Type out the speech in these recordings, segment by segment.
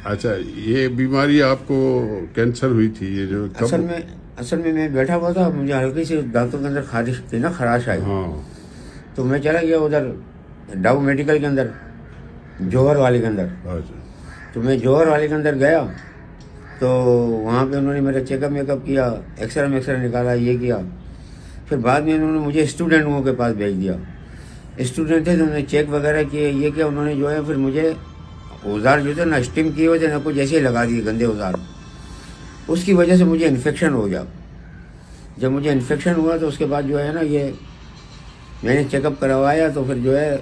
اچھا یہ بیماری آپ کو کینسر ہوئی تھی یہ جو اصل میں میں بیٹھا ہوا تھا, مجھے ہلکی سی دانتوں کے اندر خارش تھی نا, خراش آئی. ہاں تو میں چلا گیا ادھر ڈاؤ میڈیکل کے اندر, جوہر والے کے اندر. اچھا تو میں جوہر والے کے اندر گیا تو وہاں پہ انہوں نے میرا چیک اپ ویک اپ کیا, ایکس رے نکالا, یہ کیا. پھر بعد میں انہوں نے مجھے اسٹوڈنٹوں کے پاس بھیج دیا. اسٹوڈنٹ تھے تو انہوں نے چیک وغیرہ کیے, یہ کیا. انہوں نے جو ہے پھر مجھے اوزار جو تھے نا اسٹیم کیے ہوئے تھے نا, کچھ ایسے ہی لگا دیے گندے اوزار. اس کی وجہ سے مجھے انفیکشن ہو گیا. جب مجھے انفیکشن ہوا تو اس کے بعد جو ہے نا یہ میں نے چیک اپ کروایا تو پھر جو ہے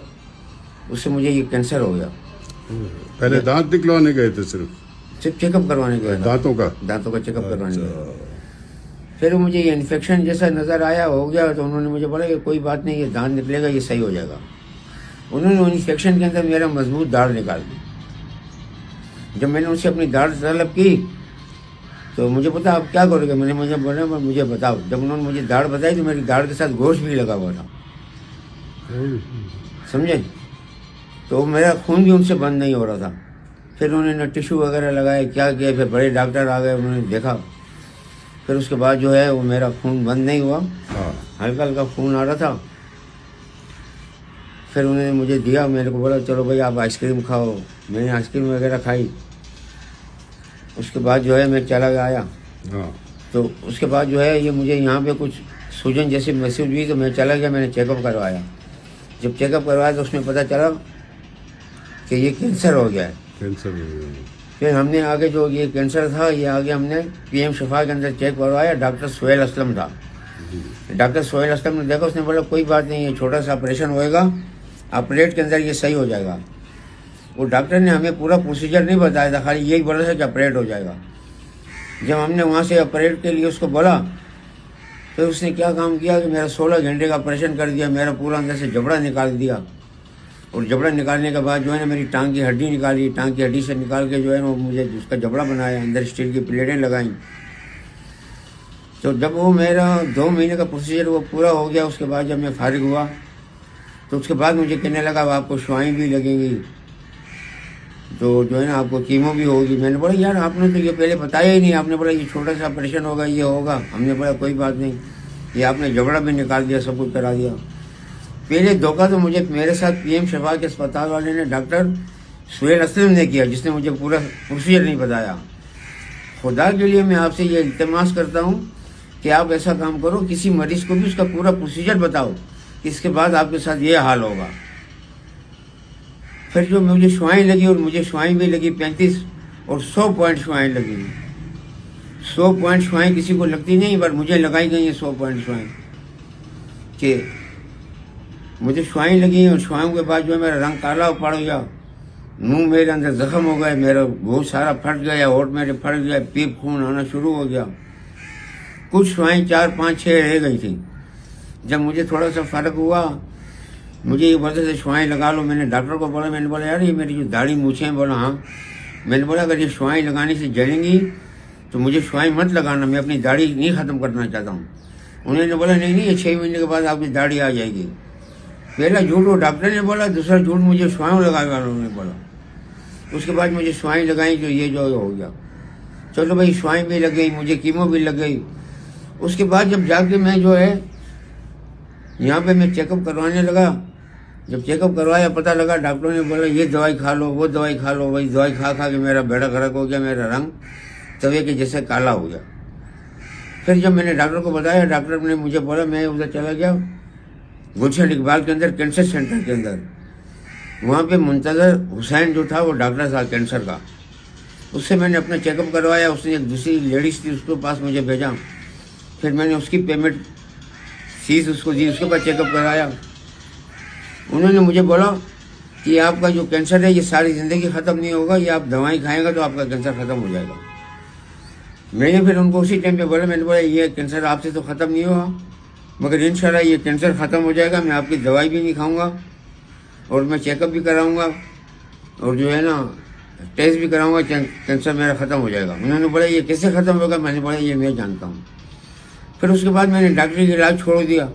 اس سے مجھے یہ کینسر ہو گیا. پہلے دانت نکلوانے گئے تھے صرف چیک اپ کروانے گیا تھا, دانتوں کا چیک اپ کروانے گیا. پھر مجھے یہ انفیکشن جیسا نظر آیا, ہو گیا, تو انہوں نے مجھے بولا کہ کوئی بات نہیں, یہ دانت نکلے گا, یہ صحیح ہو جائے گا. انہوں نے انفیکشن کے اندر میرا مضبوط داڑھ نکال دی. جب میں نے ان سے اپنی داڑھ طلب کی تو مجھے پتا آپ کیا کرو گے, میں نے بولا مجھے بتاؤ. جب انہوں نے مجھے داڑھ بتائی تو میری داڑھ کے ساتھ گوشت بھی لگا ہوا تھا, سمجھے. تو میرا خون بھی ان سے بند نہیں ہو رہا تھا. پھر انہوں نے ٹیشو وغیرہ لگائے, کیا کیا. پھر بڑے ڈاکٹر آ گئے, انہوں نے دیکھا. پھر اس کے بعد جو ہے وہ میرا خون بند نہیں ہوا, ہلکا ہلکا خون آ رہا تھا. پھر انہوں نے مجھے دیا, میرے کو بولا چلو بھائی آپ آئس کریم کھاؤ. میں نے آئس کریم وغیرہ کھائی. اس کے بعد جو ہے میں چلا آیا. تو اس کے بعد جو ہے یہ مجھے یہاں پہ کچھ سوجن جیسی محسوس ہوئی تو میں چلا گیا, میں نے چیک اپ کروایا. جب چیک اپ کروایا تو اس میں پتہ چلا کہ یہ کینسر ہو گیا ہے. پھر ہم نے آگے جو یہ کینسر تھا یہ آگے ہم نے پی ایم شفا کے اندر چیک کروایا. ڈاکٹر سہیل اسلم تھا. ڈاکٹر سہیل اسلم نے دیکھا, اس نے بولا کوئی بات نہیں, یہ چھوٹا سا آپریشن ہوئے گا, آپریٹ کے اندر یہ صحیح ہو جائے گا. وہ ڈاکٹر نے ہمیں پورا پروسیجر نہیں بتایا تھا, خالی یہی بولا تھا کہ آپریٹ ہو جائے گا. جب ہم نے وہاں سے آپریٹ کے لیے اس کو بولا تو اس نے کیا کام کیا کہ میرا 16 گھنٹے کا آپریشن کر دیا. میرا پورا اندر سے جبڑا نکال دیا, اور جبڑا نکالنے کے بعد جو ہے نا میری ٹانگ کی ہڈی نکالی. ٹانگ کی ہڈی سے نکال کے جو ہے نا مجھے اس کا جبڑا بنایا, اندر اسٹیل کی پلیٹیں لگائیں. تو جب وہ میرا 2 مہینے کا پروسیجر وہ پورا ہو گیا, اس کے بعد جب میں فارغ ہوا تو اس کے بعد مجھے کہنے لگا آپ کو شوائیں بھی لگیں گی, تو جو ہے نا آپ کو کیمو بھی ہوگی. میں نے بولا یار آپ نے تو یہ پہلے بتایا ہی نہیں. آپ نے بولا یہ چھوٹا سا آپریشن ہوگا, یہ ہوگا. ہم نے بولا کوئی بات نہیں, یہ آپ نے جبڑا بھی نکال دیا, سب کچھ کرا دیا. پہلے دھوکہ تو مجھے میرے ساتھ پی ایم شفا کے اسپتال والے نے ڈاکٹر سہیل اسلم نے کیا, جس نے مجھے پورا پروسیجر نہیں بتایا. خدا کے لیے میں آپ سے یہ التماس کرتا ہوں کہ آپ ایسا کام کرو, کسی مریض کو بھی اس کا پورا پروسیجر بتاؤ کہ اس کے بعد آپ کے ساتھ یہ حال ہوگا. پھر جو مجھے شوائیں لگی, اور مجھے شوائیں بھی لگی 35 اور 100 پوائنٹ شوائیں لگی. 100 پوائنٹ شوائیں کسی کو لگتی نہیں, پر مجھے لگائی گئی ہیں 100 پوائنٹ شوائیں. کہ مجھے شوائیں لگی, اور شوائیں کے بعد جو ہے میرا رنگ کالا پڑ گیا, منہ میرے اندر زخم ہو گئے, میرا بہت سارا پھٹ گیا, ہونٹ میرے پھٹ گیا, پیپ خون آنا شروع ہو گیا. کچھ شوائیں 4 5 6 رہ گئی تھیں. جب مجھے تھوڑا سا فرق ہوا, مجھے یہ وجہ سے شوائیں لگا لو. میں نے ڈاکٹر کو بولا, میں نے بولا یار یہ میری جو داڑھی مونچھیں ہیں. بولا ہاں. میں نے بولا اگر یہ شوائیں لگانے سے جلیں گی تو مجھے شوائیں مت لگانا, میں اپنی داڑھی نہیں ختم کرنا چاہتا ہوں. انہوں نے بولا نہیں یہ 6 مہینے کے بعد آپ کی داڑھی آ جائے گی. پہلا جھوٹ وہ ڈاکٹر نے بولا, دوسرا جھوٹ مجھے شوائیں لگائے گا انہوں نے بولا. اس کے بعد مجھے شوائیں لگائیں جو یہ جو ہو گیا. چلو بھائی شوائیں بھی لگ گئی, مجھے کیمو بھی لگ گئی. اس کے بعد جب جا کے میں جو ہے یہاں پہ میں چیک اپ کروانے لگا, جب چیک اپ کروایا پتہ لگا ڈاکٹروں نے بولا یہ دوائی کھا لو, وہ دوائی کھا لو. وہی دوائی کھا کے میرا بیڑا غرق ہو گیا, میرا رنگ توے کے جیسے کالا ہو گیا. پھر جب میں نے ڈاکٹر کو بتایا, ڈاکٹر نے مجھے بولا, میں ادھر چلا گیا گلشن اقبال کے اندر کینسر سینٹر کے اندر. وہاں پہ منتظر حسین جو تھا وہ ڈاکٹر تھا کینسر کا. اس سے میں نے اپنا چیک اپ کروایا. اس نے ایک دوسری لیڈیز تھی, اس کے پاس مجھے بھیجا. پھر میں نے اس کی پیمنٹ فیس اس کو دی, اس کے بعد چیک اپ کرایا. انہوں نے مجھے بولا کہ آپ کا جو کینسر ہے یہ ساری زندگی ختم نہیں ہوگا, یہ آپ دوائیں کھائیں گا تو آپ کا کینسر ختم ہو جائے گا. میں نے پھر ان کو اسی ٹائم پہ بولا, میں نے بولا یہ کینسر آپ سے تو ختم نہیں ہوگا, مگر انشاءاللہ یہ کینسر ختم ہو جائے گا. میں آپ کی دوائی بھی نہیں کھاؤں گا, اور میں چیک اپ بھی کراؤں گا, اور جو ہے نا ٹیسٹ بھی کراؤں گا, کینسر میرا ختم ہو جائے گا. انہوں نے بولا یہ کیسے ختم ہوگا؟ میں نے بولا یہ میں جانتا ہوں. پھر اس کے بعد میں نے ڈاکٹری کا علاج چھوڑ دیا.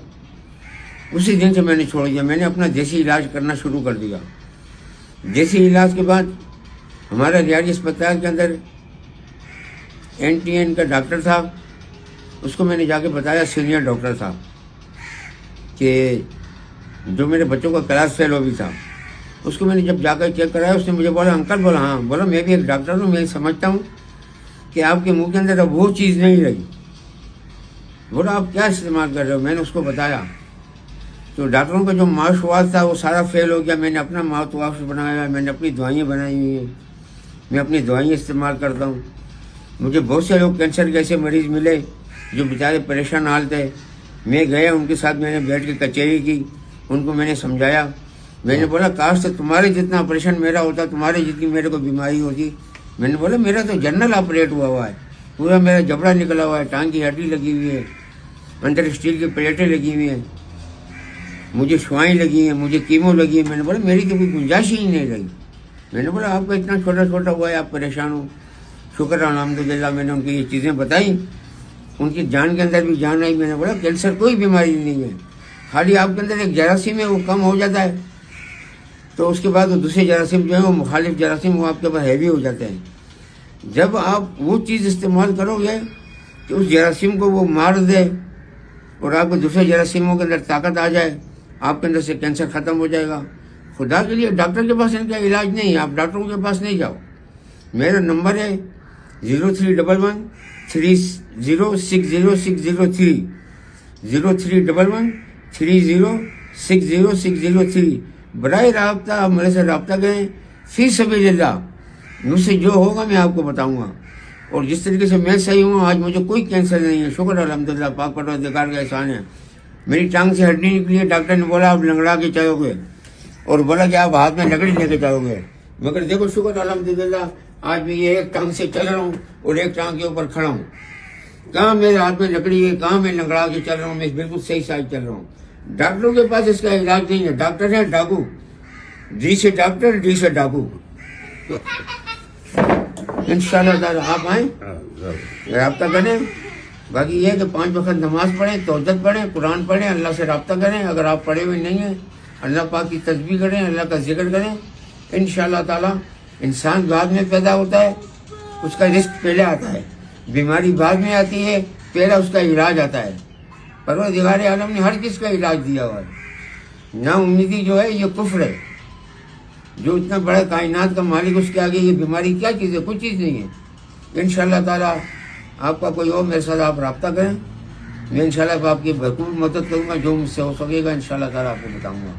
اسی دن سے میں نے چھوڑ دیا. میں نے اپنا دیسی علاج کرنا شروع کر دیا. دیسی علاج کے بعد ہمارا ریاض اسپتال کے اندر NTN کا ڈاکٹر تھا، اس کو میں نے جا کے بتایا، سینئر ڈاکٹر تھا، کہ جو میرے بچوں کا کلاس فیلو بھی تھا، اس کو میں نے جب جا کر چیک کرایا، اس نے مجھے بولا انکل، بولا ہاں، بولا میں بھی ایک ڈاکٹر ہوں، میں سمجھتا ہوں کہ آپ کے منہ کے اندر اب وہ چیز نہیں رہی. بولا آپ کیا استعمال کر رہے ہو؟ میں نے اس کو بتایا. تو ڈاکٹروں کا جو ماؤتھ واش تھا وہ سارا فیل ہو گیا. میں نے اپنا ماؤتھ واش بنایا، میں نے اپنی دوائیں بنائی ہوئی ہیں، میں اپنی دوائیں استعمال کرتا ہوں. مجھے بہت سے لوگ کینسر کے ایسے مریض ملے جو بیچارے پریشان حال تھے. میں گیا ان کے ساتھ، میں نے بیٹھ کے کچہری کی، ان کو میں نے سمجھایا. میں نے بولا کاش تو تمہارے جتنا آپریشن میرا ہوتا، تمہارے جتنی میرے کو بیماری ہوتی. میں نے بولا میرا تو جنرل آپریٹ ہوا ہے، پورا میرا جبڑا نکلا ہوا ہے، ٹانگ کی ہڈی لگی ہوئی ہے، اندر اسٹیل کی پلیٹیں لگی ہوئی ہیں، مجھے شوائیں لگی ہیں، مجھے کیمو لگی ہے. میں نے بولا میری تو کوئی گنجائش ہی نہیں رہی. میں نے بولا آپ کا اتنا چھوٹا چھوٹا ہوا ہے، آپ پریشان ہو. شکر الحمدللہ میں نے ان کی یہ چیزیں بتائیں، ان کی جان کے اندر بھی جان آئی. میں نے بولا کینسر کوئی بیماری نہیں ہے، خالی آپ کے اندر ایک جراثیم ہے، وہ کم ہو جاتا ہے تو اس کے بعد وہ دوسرے جراثیم جو ہے وہ مخالف جراثیم وہ آپ کے پاس ہیوی ہو جاتے ہیں. جب آپ وہ چیز استعمال کرو گے کہ اس جراثیم کو وہ مار دے اور آپ کو دوسرے جراثیموں کے اندر طاقت آ جائے، آپ کے اندر سے کینسر ختم ہو جائے گا. خدا کے لیے ڈاکٹر کے پاس ان کا علاج نہیں ہے، آپ ڈاکٹروں کے پاس نہیں جاؤ. میرا نمبر ہے 0311 30600603 0311 30600603. براہ رابطہ آپ میرے سے رابطہ کریں. فی سبیل اللہ مجھ سے جو ہوگا میں آپ کو بتاؤں گا. اور جس طریقے سے میں صحیح ہوں، آج مجھے کوئی کینسر نہیں ہے، شکر الحمدللہ، پاک پروردگار کا احسان ہے. میری ٹانگ سے ہڈی نکلی ہے، ڈاکٹر نے بولا آپ لنگڑا کے چلو گے، اور بولا کہ آپ ہاتھ میں لکڑی لے کے چلو گے. مگر دیکھو شکر الحمدللہ، آج میں یہ ایک ٹانگ سے چل رہا ہوں اور ایک ٹانگ کے اوپر کھڑا ہوں. کہاں میرے ہاتھ میں لکڑی ہے، کہاں میں لنگڑا کے چل رہا ہوں، میں بالکل صحیح سائز چل رہا ہوں. ڈاکٹروں کے پاس اس کا علاج نہیں ہے. ڈاکٹر ہے ڈاکو، ڈی سے ڈاکٹر، ڈی سے ڈاکو. انشاءاللہ تعالی آپ آئیں، رابطہ کریں. باقی یہ ہے کہ 5 وقت نماز پڑھیں، توحید پڑھیں، قرآن پڑھیں، اللہ سے رابطہ کریں. اگر آپ پڑھے ہوئے نہیں ہیں، اللہ پاک کی تسبیح کریں، اللہ کا ذکر کریں. انشاءاللہ تعالی انسان بعد میں پیدا ہوتا ہے، اس کا رزق پہلے آتا ہے، بیماری بعد میں آتی ہے، پہلا اس کا علاج آتا ہے. پروردگار عالم نے ہر چیز کا علاج دیا ہوا ہے. نا امیدی جو ہے یہ کفر ہے. جو اتنا بڑا کائنات کا مالک، اس کے آگے یہ بیماری کیا چیز ہے؟ کچھ چیز نہیں ہے. انشاءاللہ تعالی آپ کا کوئی ہو میرے ساتھ آپ رابطہ کریں، میں انشاءاللہ آپ کی بھرپور مدد کروں گا، جو مجھ سے ہو سکے گا انشاءاللہ تعالی آپ کو بتاؤں گا.